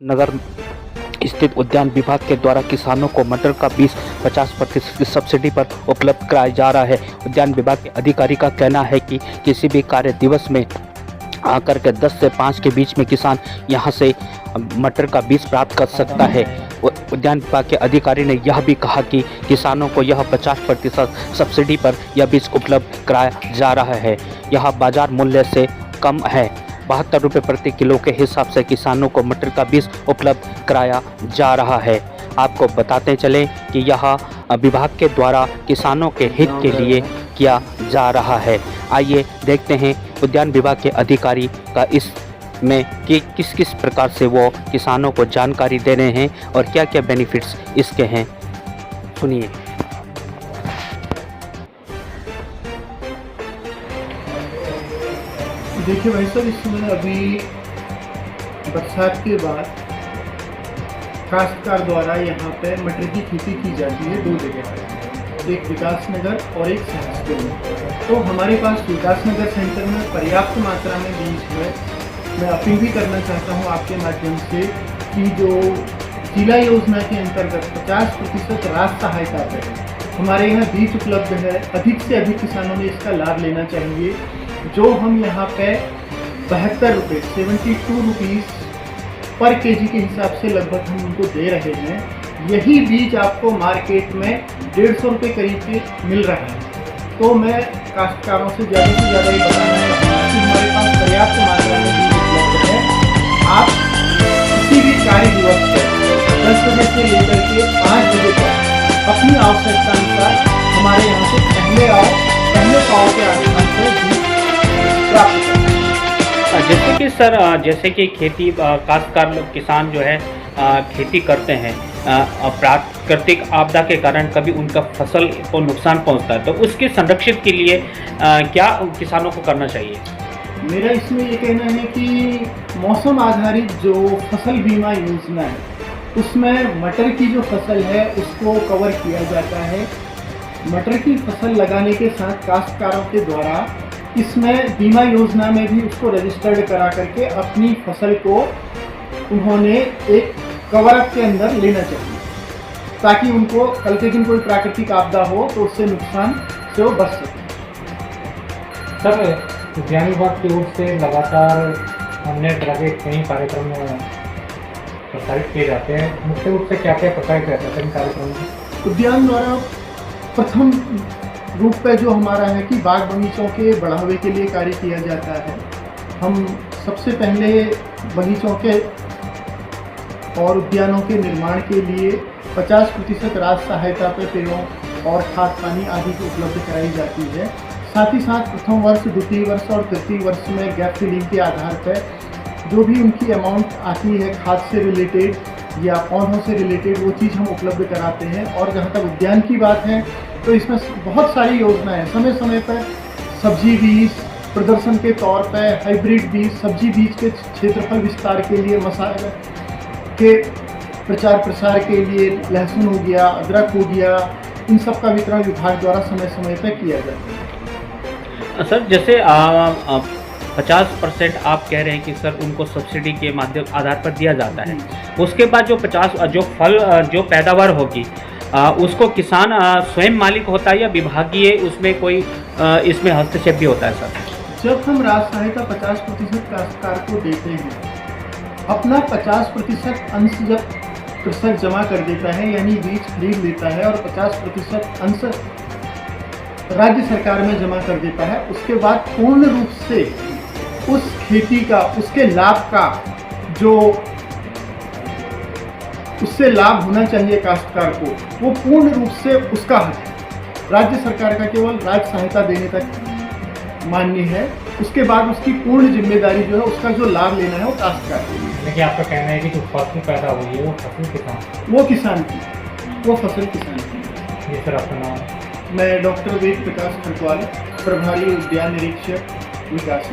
नगर स्थित उद्यान विभाग के द्वारा किसानों को मटर का बीज 50% की सब्सिडी पर उपलब्ध कराया जा रहा है। उद्यान विभाग के अधिकारी का कहना है कि किसी भी कार्य दिवस में आकर के 10 से 5 के बीच में किसान यहां से मटर का बीज प्राप्त कर सकता है। उद्यान विभाग के अधिकारी ने यह भी कहा कि किसानों को यह 50% सब्सिडी पर यह बीज उपलब्ध कराया जा रहा है। यह बाजार मूल्य से कम है। 72 रुपये प्रति किलो के हिसाब से किसानों को मटर का बीज उपलब्ध कराया जा रहा है। आपको बताते चलें कि यह विभाग के द्वारा किसानों के हित के लिए किया जा रहा है। आइए देखते हैं उद्यान विभाग के अधिकारी का इसमें कि किस किस प्रकार से वो किसानों को जानकारी दे रहे हैं और क्या क्या बेनिफिट्स इसके हैं। सुनिए। देखिए भाई साहब, इसमें अभी बरसात के बाद काश्तकार द्वारा यहाँ पे मटर की खेती की जाती है 2 जगह पर, एक विकास नगर और एक सहसपुर में। तो हमारे पास विकास नगर सेंटर में पर्याप्त मात्रा में बीज है। मैं अपील भी करना चाहता हूँ आपके माध्यम से कि जो जिला योजना के अंतर्गत 50% राशि सहायता पर हमारे यहाँ बीज उपलब्ध है। अधिक से अधिक किसानों ने इसका लाभ लेना चाहिए। जो हम यहाँ पे 72 रुपये 72 रुपीज़ पर केजी के हिसाब से लगभग हम उनको दे रहे हैं। यही बीज आपको मार्केट में 150 रुपये करीब के मिल रहा है। तो मैं काश्तकारों से ज़्यादा ये बताना चाहूँगा कि हमारे पास पर्याप्त मात्रा में बीज उपलब्ध है। आप किसी भी कार्य दिवस पर 10 बजे से लेकर के 5 बजे तक अपनी आवश्यकता अनुसार हमारे यहाँ से पहले पाव के आसमान से जैसे कि सर, जैसे कि खेती काश्तकार किसान जो है खेती करते हैं, प्राकृतिक आपदा के कारण कभी उनका फसल को नुकसान पहुंचता है, तो उसके संरक्षित के लिए क्या किसानों को करना चाहिए? मेरा इसमें ये कहना है कि मौसम आधारित जो फसल बीमा योजना है उसमें मटर की जो फसल है उसको कवर किया जाता है। मटर की फसल लगाने के साथ काश्तकारों के द्वारा इसमें बीमा योजना में भी उसको रजिस्टर्ड करा करके अपनी फसल को उन्होंने एक कवर अप के अंदर लेना चाहिए, ताकि उनको कल के दिन कोई प्राकृतिक आपदा हो तो उससे नुकसान से वो बच सके। सर, उद्यान विभाग की ओर से लगातार हमने तरह के कई कार्यक्रम प्रसारित किए जाते हैं। मुख्य रूप से क्या क्या प्रसारित रहता है इन कार्यक्रमों में? उद्यान द्वारा प्रथम रूप पे जो हमारा है कि बाग बगीचों के बढ़ावे के लिए कार्य किया जाता है। हम सबसे पहले बगीचों के और उद्यानों के निर्माण के लिए 50% राशि सहायता पर पेड़ों और खाद पानी आदि की उपलब्ध कराई जाती है। साथ ही साथ प्रथम वर्ष, द्वितीय वर्ष और तृतीय वर्ष में गैप फिलिंग के आधार पर जो भी उनकी अमाउंट आती है खाद से रिलेटेड या पौधों से रिलेटेड, वो चीज़ हम उपलब्ध कराते हैं। और जहाँ तक उद्यान की बात है तो इसमें बहुत सारी योजनाएं समय समय पर सब्जी बीज प्रदर्शन के तौर पर, हाइब्रिड बीज, सब्जी बीज के क्षेत्रफल विस्तार के लिए, मसाले के प्रचार प्रसार के लिए लहसुन हो गया, अदरक हो गया, इन सब का वितरण विभाग द्वारा समय समय पर किया जाता है। सर, जैसे 50% आप कह रहे हैं कि सर उनको सब्सिडी के माध्यम आधार पर दिया जाता है। उसके बाद जो फल जो पैदावार होगी उसको किसान स्वयं मालिक होता है या विभागीय उसमें कोई इसमें हस्तक्षेप भी होता है? सर, जब हम राशि सहायता 50% काश्तकार को देते हैं, अपना 50% अंश जब कृषक जमा कर देता है यानी बीज खरीद लेता है और 50% अंश राज्य सरकार में जमा कर देता है, उसके बाद पूर्ण रूप से उस खेती का, उसके लाभ का जो उससे लाभ होना चाहिए काश्तकार को, वो पूर्ण रूप से उसका हक है। राज्य सरकार का केवल राज्य सहायता देने तक मान्य है। उसके बाद उसकी पूर्ण जिम्मेदारी जो है, उसका जो लाभ लेना है वो काश्तकार के लिए। लेकिन आपका कहना है कि जो फसल पैदा हुई है वो फसल किसान की, वो फसल किसान की। जी सर, आपका नाम? मैं डॉक्टर वेद प्रकाश खरवाल, प्रभारी उद्यान निरीक्षक विकास।